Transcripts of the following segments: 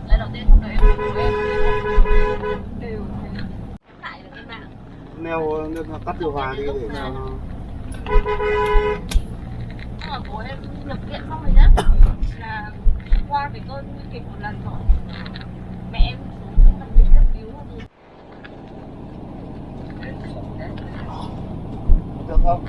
Lần đầu tiên trong đời em của em đều lại được cái mạng. Neo tắt điều hòa đi để cho nó. Nhưng mà bố em nhập viện xong rồi nhá, là qua cái cơn nguy kịch một lần rồi. Mẹ em xuống nằm viện cấp cứu rồi. Được không?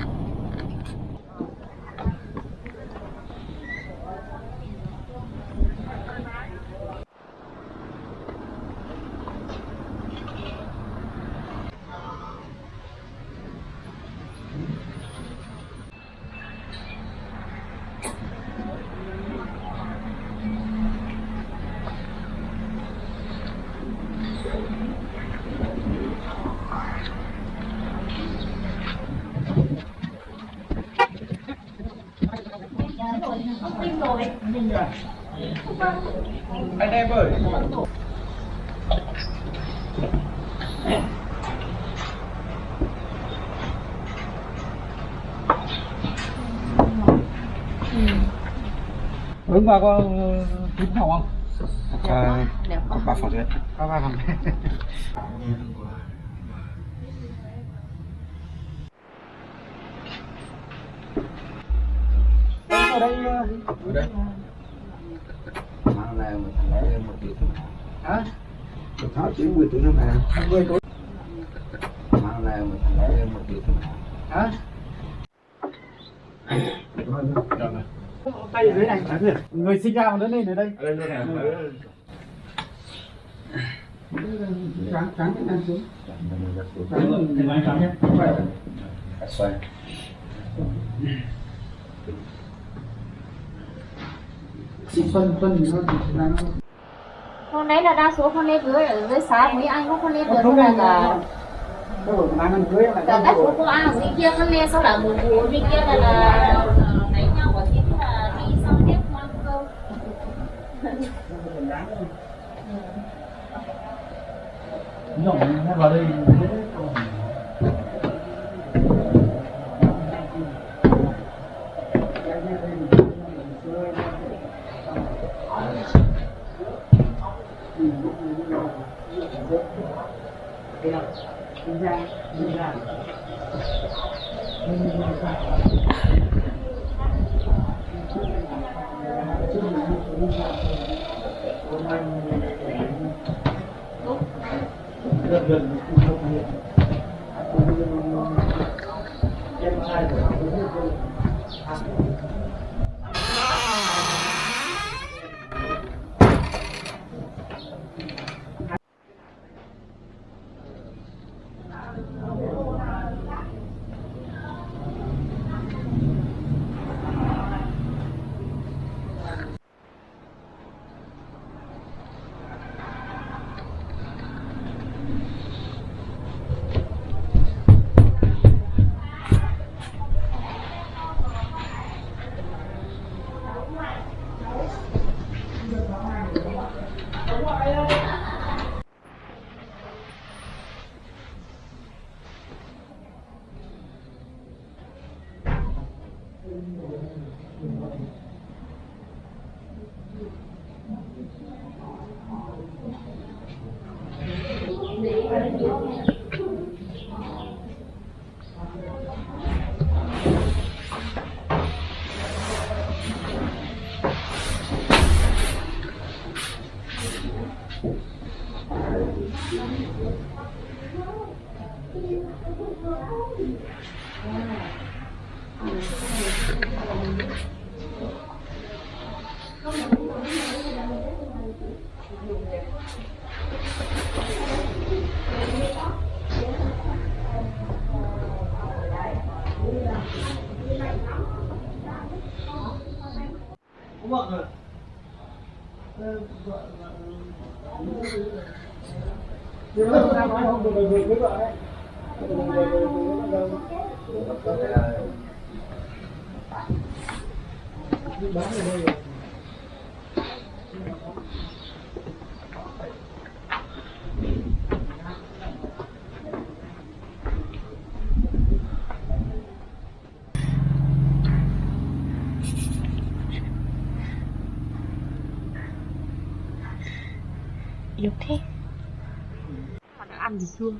Anh em ơi. Ứng vào có kín phòng không? Đẹp không? 3 phòng đấy. Có 3 phòng. Ở đây ở đây. Mang này một thằng lấy một triệu thôi. Hả? Một tháng chỉ 10 tuổi năm à? 10 tuổi. Mang này một thằng lấy một triệu thôi. Hả? Tay ở dưới này. Người sinh ra mà lớn lên ở đây. Đây này. Trắng cái này xuống. Trắng nhé. Xoay. Chị Xuân thì nó Con đấy là đa số con lê cưới ở dưới xá, mấy anh có con lê cưới không là cả các chú cô A ở dưới kia con lê, sau là một vụ bên kia là đánh nhau và tiếp là đi sau tiếp mang cơm. nhỏ vào đây. Vợ rồi. Điều đó ta nói không được về với vợ đấy. Bán ở đây rồi. Yếu thế. Mà đã ăn gì chưa?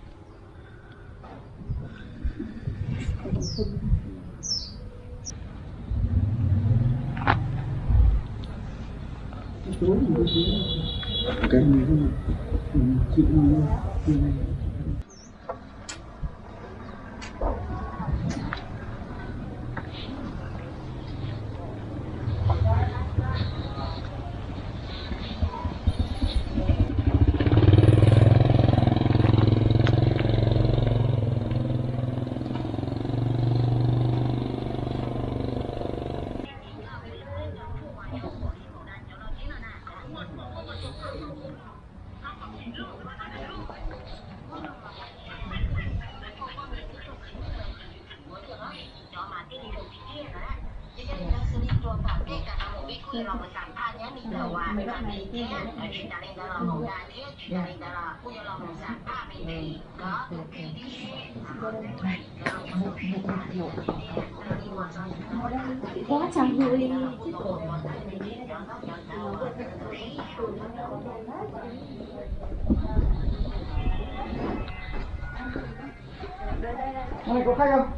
Quá chẳng vui. Này có khách không?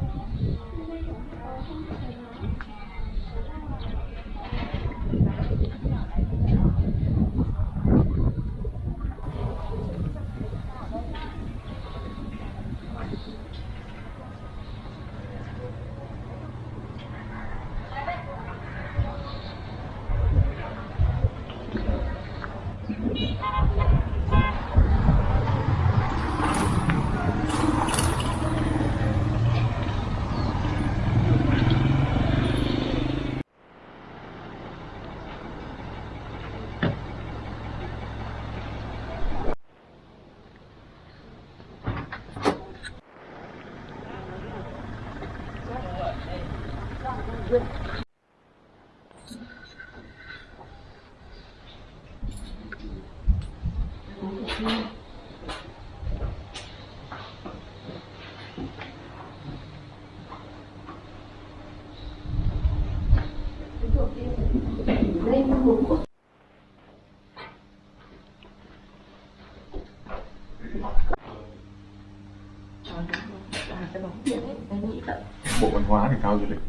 Bộ văn hóa thể thao du lịch.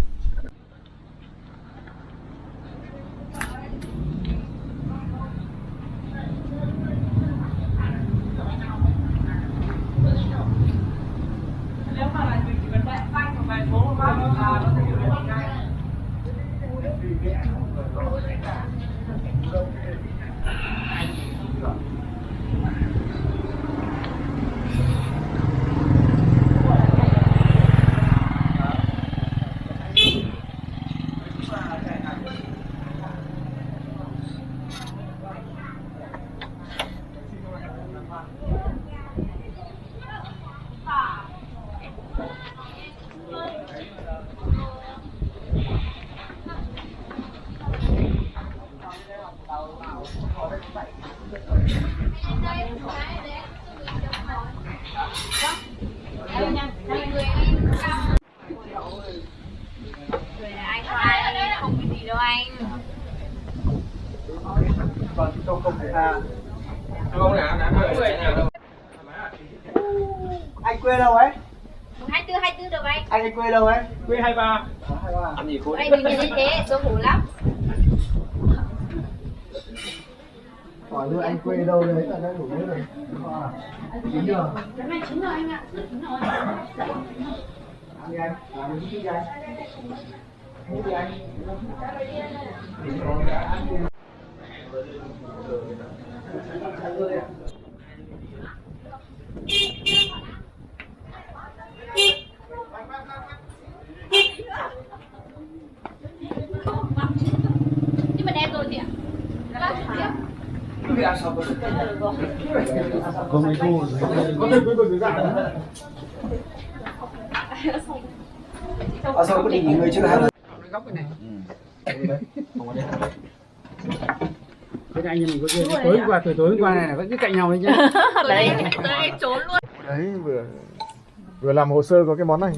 Anh quê đâu ấy? 24 được anh. Anh quê đâu ấy? Quê 23. 23. Ăn gì khối? Anh đừng nhìn như thế, xấu hổ lắm. Hỏi luôn anh quê đâu đấy là đang đủ biết rồi. Chín rồi. Cái này chín rồi anh ạ. Chín rồi. Đi anh, làm cái gì anh? Đi anh. Nhưng mà đen rồi chị ạ. Không ai thu. Có thể cuối cùng dạng. Sao có định nghỉ người chưa hả? Góc cái này. Không có đấy. Thế anh em mình có gì tối hôm qua này vẫn cứ cạnh nhau đấy nhá. Đấy em trốn luôn. Đấy vừa làm hồ sơ có cái món này.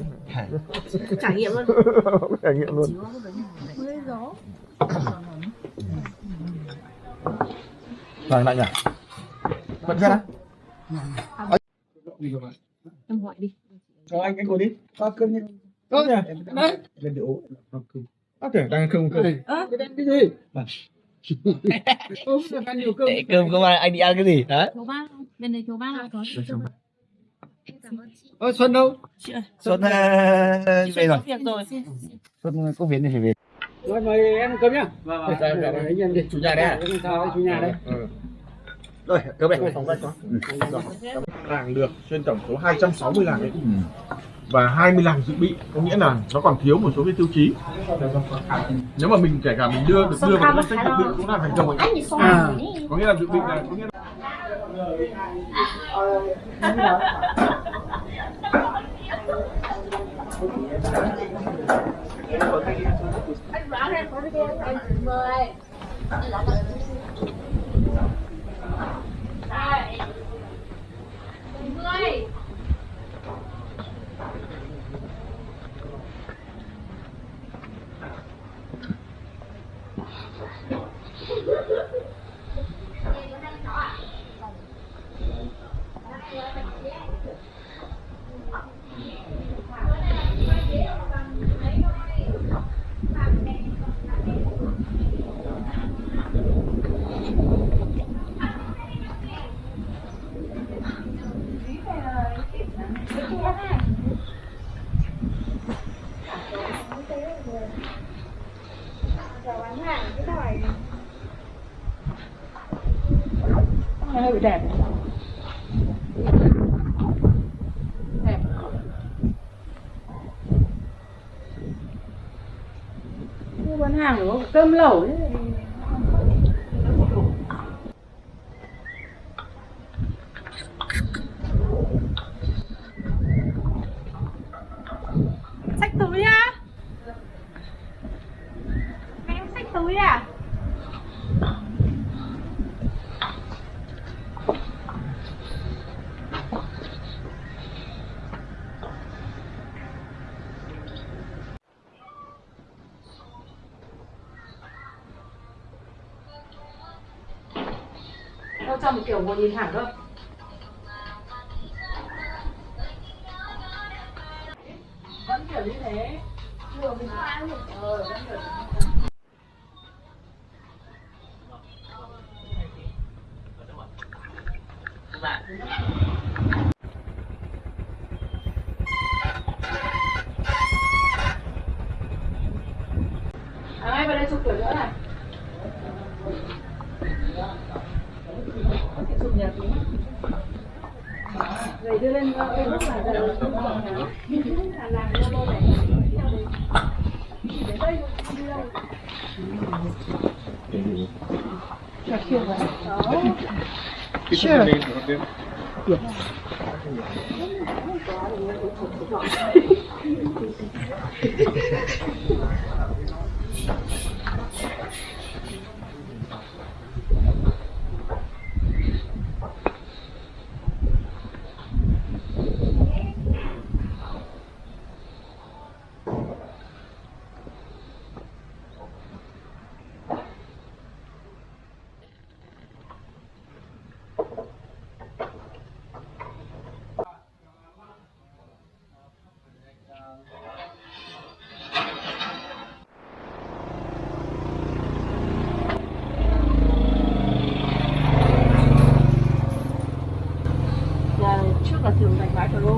Trải nghiệm luôn. Trải nghiệm luôn. Mới gió. Vâng lại nhỉ. Vẫn ra. Em gọi đi. Rồi anh ngồi đi. Có cơm nhé. Ơ nhỉ? Đấy. Lên điệu. Ok, đang không cơm. Cái gì? Ăn nhiều cơm. Để cơm không ăn, anh đi ăn cái gì? Hả? Chú bác không? Bên này chú bác là có. Ơ Xuân đâu? Xuân đi về rồi. Việc rồi. Xuân có việc thì phải về. Rồi mời em cơm nhá. Vâng. Anh em đi. Chủ nhà đấy à? Chủ nhà đây. Rồi, cơm này. Làng được trên tổng số 260 làng đấy. Và 20 làng dự bị, có nghĩa là nó còn thiếu một số cái tiêu chí. Nếu mà mình kể cả mình đưa vào danh sách dự bị cũng là thành công rồi. Có nghĩa là dự bị là có nghĩa là hơi bị đẹp. Đẹp. Mua bán hàng được không? Cơm lẩu ấy. Xách túi á? Mẹ em xách túi à? Đâu cho một kiểu ngồi nhìn thẳng thôi. Vẫn kiểu như thế. Vừa mình ăn được. Vẫn kiểu ai vào đây chụp kiểu nữa này. Chụp nhật tí. Rồi đưa lên Facebook là giờ là làm Lô Lô này. Để đây đi đâu. Chặt kia vào. Đó. Sure. Trước là thường đánh bãi Pro.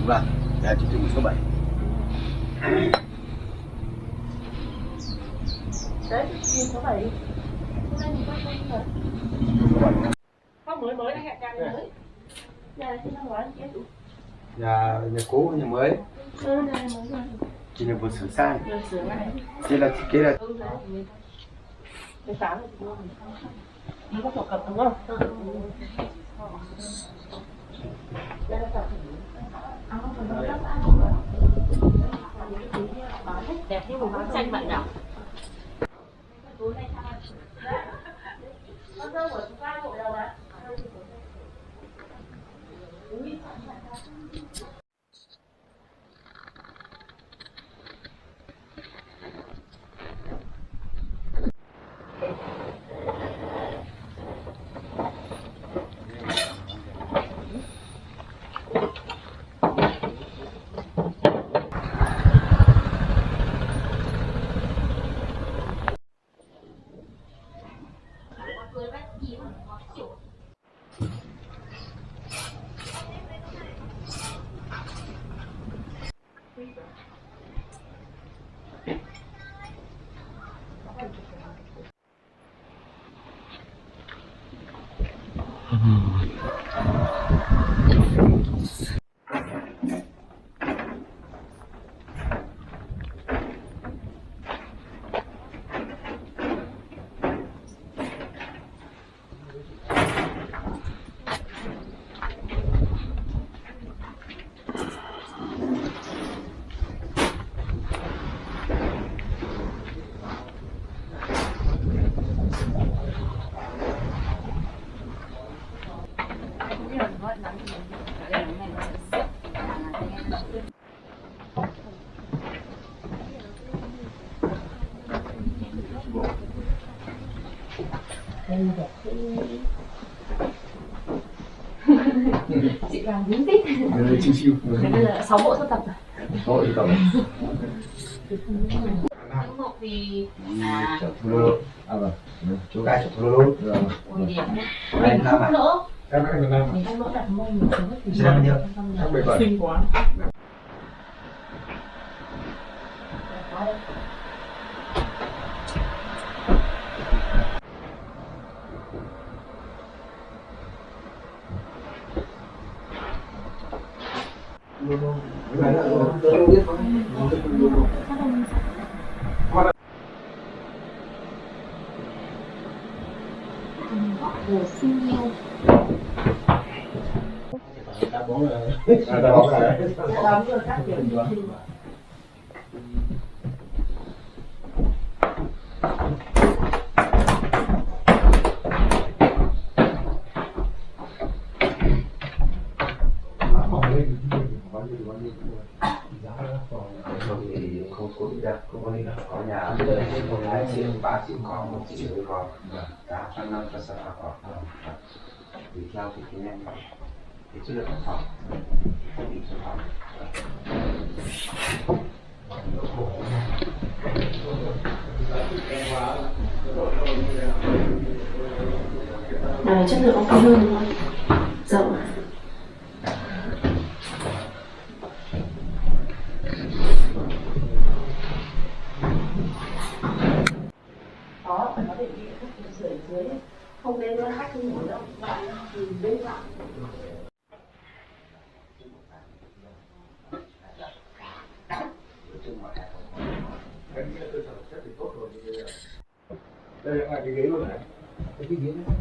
Vâng, là chỉ thị số 7. Đấy, số 7. Hôm nay mình quay rồi. Không mới là hẹn nhà mới. Nhà này khi năm ngoái kia tụ. Nhà cũ, nhà mới. Nhà này mới rồi. Chỉ là vừa sửa sai. Vừa sửa lại. Đây là thiết kế là Cái sáng này mua mình. Nó có thổ cập đúng không? Đây là cập. Đẹp như một bức tranh bạn nhỉ? Con dâu của chúng ta bộ đầu mà. Chị làm đúng tít. Chiêu chiêu. Thế bây giờ 6 bộ sưu tập rồi. 6 bộ sưu tập. Những bộ thì Vâng. Chú gái chụp Lô Lô. ui đẹp nhá. Anh Nam à? Lỗ. Em ở Việt Nam. Mình không lỗ đặt mông một chút thì Chị đang bao nhiêu? Em 17. xinh quá. Cái này là Lô Lô biết không? Lô Lô. Hồ xinh yêu. Đá bóng là Đá bóng rồi các kiểu. Không có đi đâu, có nhà không 2 triệu, 3 triệu có, 1 triệu có, cả trăm năm ta sẽ có, tùy theo cái nhanh cái chất lượng sản phẩm, cái sản phẩm. Chất lượng ok hơn đúng không? Rộng. Có, phải có để đi khách sửa dưới, không đến khách không ngủ đâu, bạn thì bên bạn. Đây là cái ghế luôn này. cái ghế này.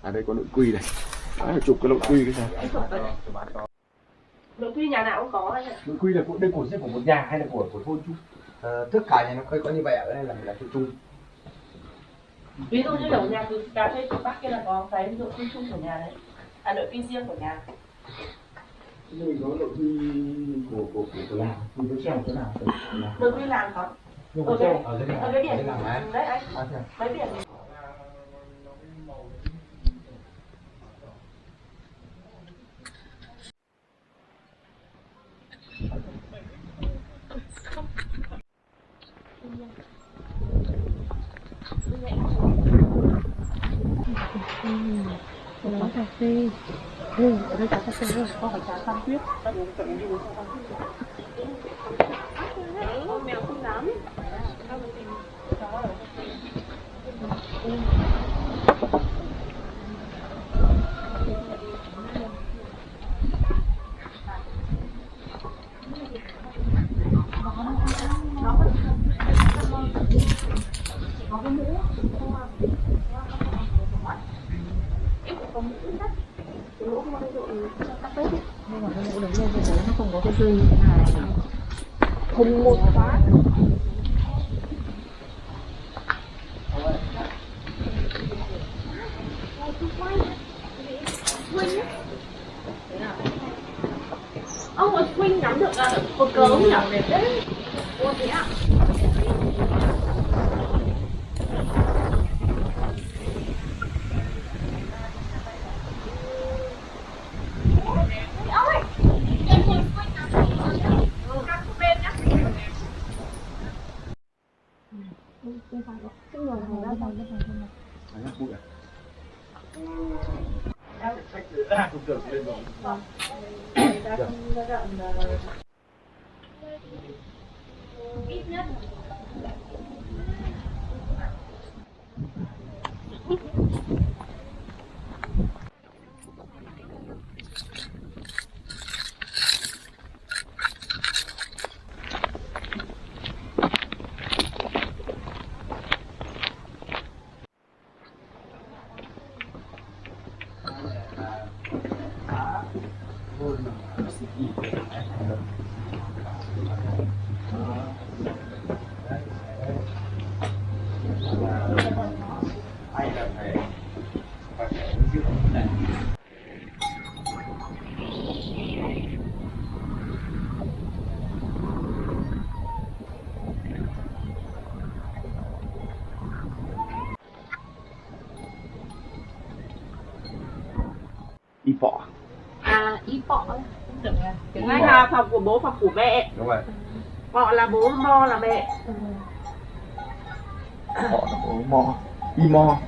À đây có nội quy này. Đấy, chụp cái nội quy cái sao? Nội quy nhà nào cũng có anh ạ. Nội quy là đây của riêng của một nhà hay là của thôn chung? Tất cả nhà nó có như vậy ở đây là chung. Ví dụ như ở nhà từ cà phê Cực Bắc kia là có cái nội quy chung của nhà đấy. À nội quy riêng của nhà. Mình có nội quy của làng, mình có treo chỗ nào? Nội quy làng có. Ở cái biển đấy anh. Cái biển. Có cà phê. Ở đây có cà phê rồi, có phải trà xanh tuyết. Mèo không dám. Nhưng mà cái mũ đứng lên thì nó không có cái dây như thế này. Không một khóa. Ông có swing nắm được cột cờ không nhỉ? Ủa thế ạ? Ít nhất Y pọ. à y pọ tiếng Anh là phòng của bố, phòng của mẹ. Đúng rồi. Pọ là bố, mo là mẹ. Pọ là bố, mo. Y mo.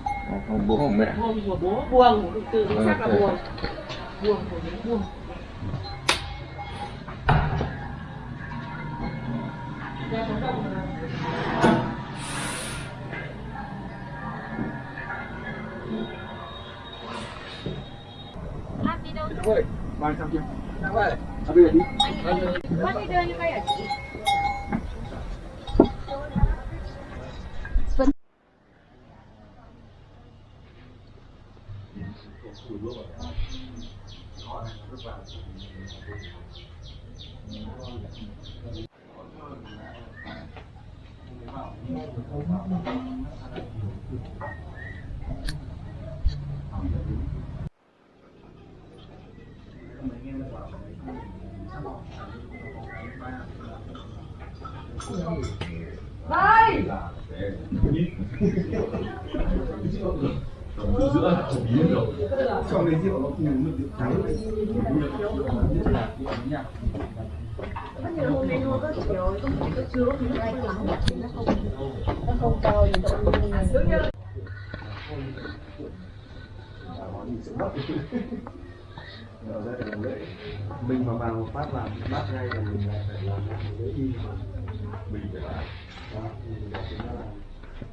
Còn bốของmẹ. Buồng của bố, buồng từ chính xác là buồng. Buồng của bố, buồng. Lát đi đâu? Ơi, 300 kia. Dạ vậy. Bây giờ đi. Lát đi đưa như cây hả chị? Đây! Giữa là chủ yếu rồi. Trong cái rượu nó cùng một rượu trắng. Rất nhiều hôm nay nó rất nhiều không chỉ có chứa thì nó lắng nó không cao thì nó Mình mà vào một phát làm bát ngay là mình lại phải làm cái y mà mình phải làm. Đó, mình đã chính là làm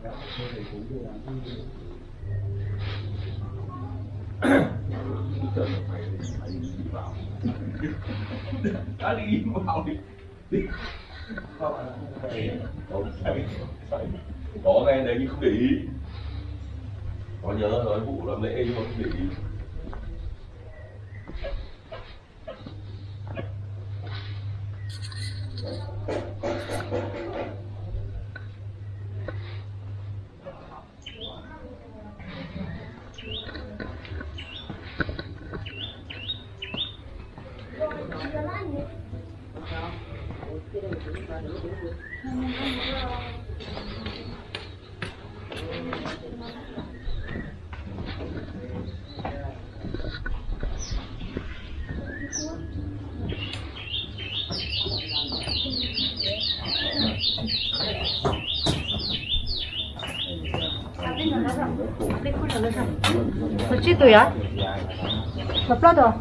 không thể cũng được làm Đã đi vào đi. Có nghe đấy nhưng không để ý. Có nhớ nói vụ làm lễ nhưng mà không để ý. perched và Plateau.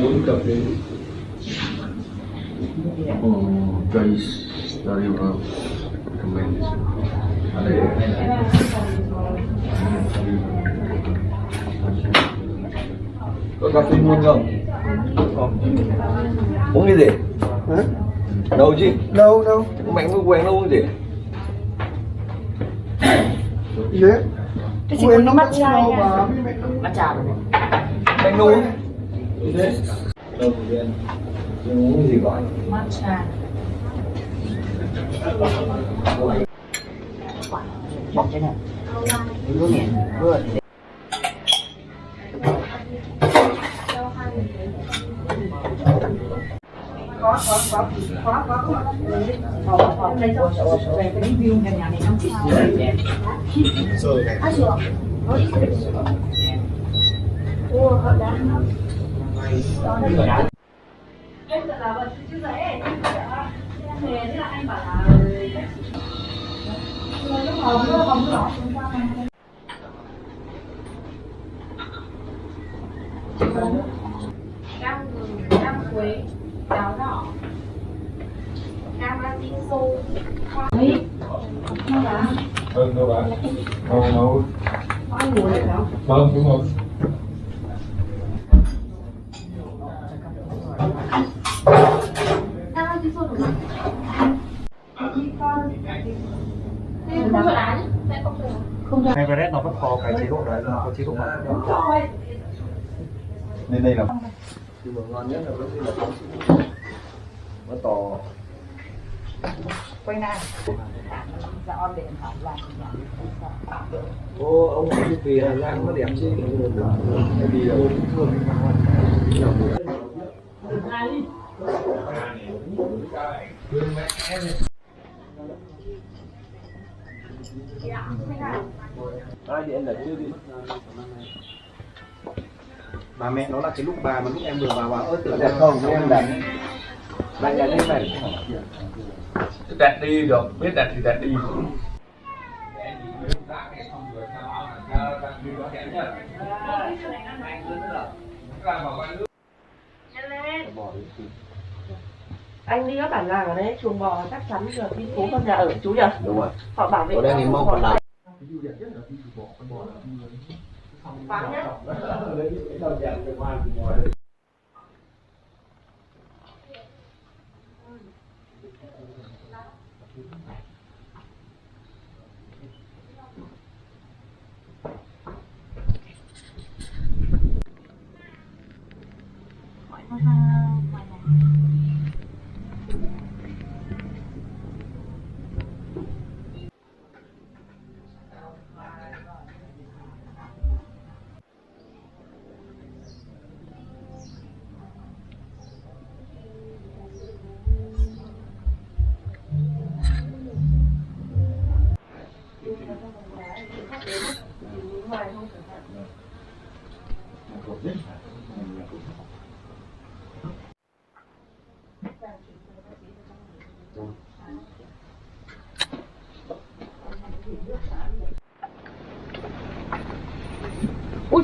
Bốn cặp đấy. Guys, very well. Recommend this. Có cà phê ngon không? Uống cái gì? Hả? Đâu chứ? Đâu? Mạnh mới quen đâu uống gì? Gì đấy? Tôi chỉ muốn mắt trai mà. Ăn trà rồi. Mạnh đâu uống? Gì đấy? Đâu vậy? Uống cái gì gọi? matcha. Bọc thế này. em là vật chứ dễ thế là anh bảo là không rõ cam gừng, cam quế, táo đỏ, cam atiso, hoa ấy, hoa lá. Đâu bạn? Nấu. Anh ngủ đấy không? Vâng, đúng rồi. Cam atiso đúng không? Không cho lá nhé, sẽ không được. Hay perched nó vẫn có cái chế độ đấy, nó có chế độ mà. Nên đây là nhưng mà ngon nhất là nó to. Quay lại. Ô, ông cái vì Hà Giang nó đẹp chứ. Cái vì là ô cũng thương. Ai thì em là chưa đi. Bà mẹ nó là cái lúc bà mà lúc em vừa vào bà ớt tưởng Đẹp không? Em đẹp. Bạn đẹp đi mày. Đẹp đi được, biết đẹp thì đẹp đi. Anh đi các bản làng ở đấy, chuồng bò chắc chắn được đi phố con nhà ở chú nhỉ? Đúng rồi. Họ bảo vệ. Ở đây thì mong còn lại. Vắng nhé.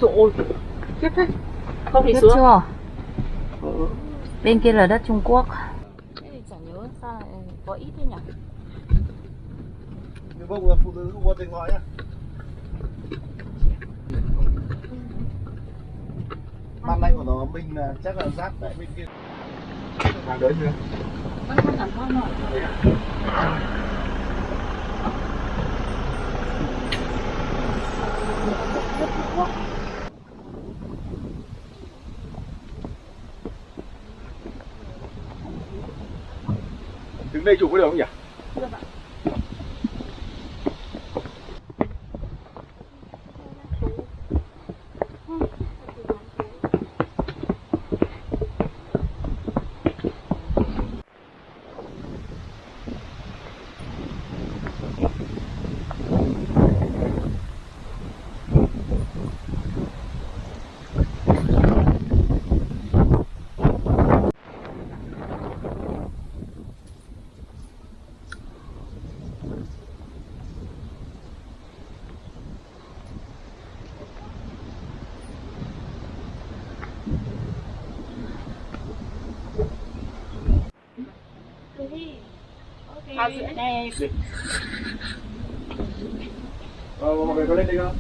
dồi ôi, khiếp thế. Không thì Biết sướng. chưa? Bên kia là đất Trung Quốc. Thế thì chả nhớ sao lại có ít thế nhỉ? Cái bông là phụ nữ không có tên gọi nhá. Ban nãy của nó mình là chắc là rác tại bên kia. Hàng đấy chưa? Đứng đây chụp có được không nhỉ? Thao sữa này. Mọi người có lên đây không?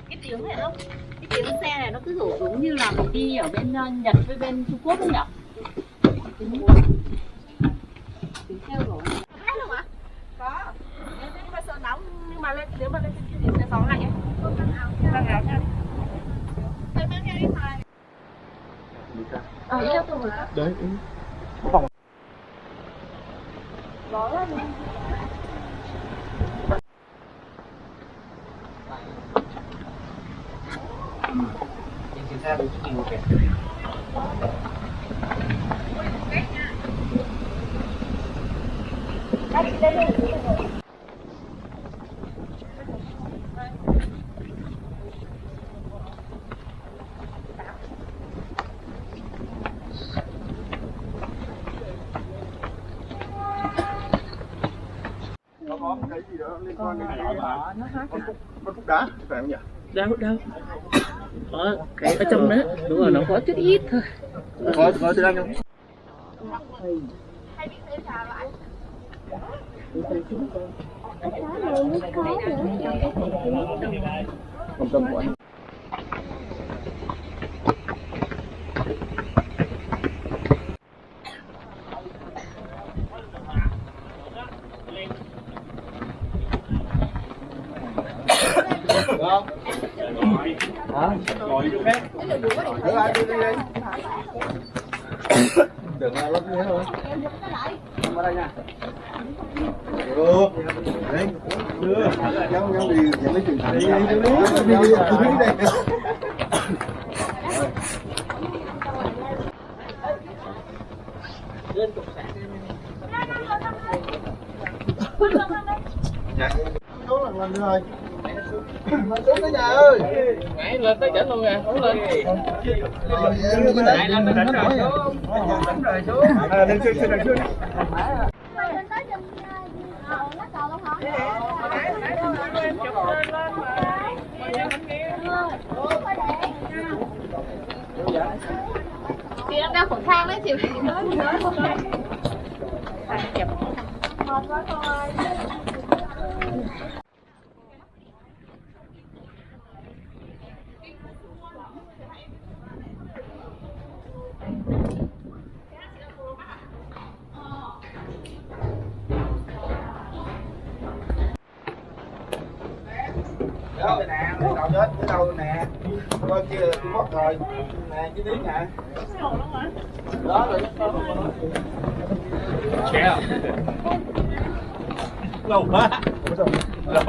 Cái tiếng này không? Cái tiếng xe này nó cứ rổ giống như là mình đi ở bên Nhật với bên Trung Quốc không nhỉ? Tiếng theo rồi. Hát không ạ? Có. Nhưng mà sợ nóng, nhưng mà nếu mà lên thì sẽ gió lạnh ấy. Mang áo nha. Tôi mang theo đi ngoài. Theo tôi rồi đó. Đấy, có vòng. Gió lắm. Trên xe đúng như một cái. Nó có một cái gì đó liên quan đến con cúc đá, phải không nhỉ? Đâu. Có cái ở trong đó. Đúng rồi, nó có chút ít thôi. Có tiếng Anh không? Không tâm của anh. Không? Hả? Ngồi chỗ khác. Được rồi, đi đi. Tưởng là lấp như thế thôi. Không ở đây nha. Được. Đấy. Đưa. Nhau đi dẫn lấy chuyện thành. Đi đây. Dạ. Tốt lần rồi. Lên xuống tới nhà ơi. Nãy lên tới đỉnh luôn nè, không lên. Lại lên đỉnh rồi. Lên trên đằng trước. Chị đang đeo khẩu trang đấy chị. Ngon quá thôi. Đó nè, cái đầu chết, cái đầu nè. Coi kia là Trung Quốc rồi. Nè, cái tiếng nè. Đó rồi. Trẻ à? Lâu quá. Lâu.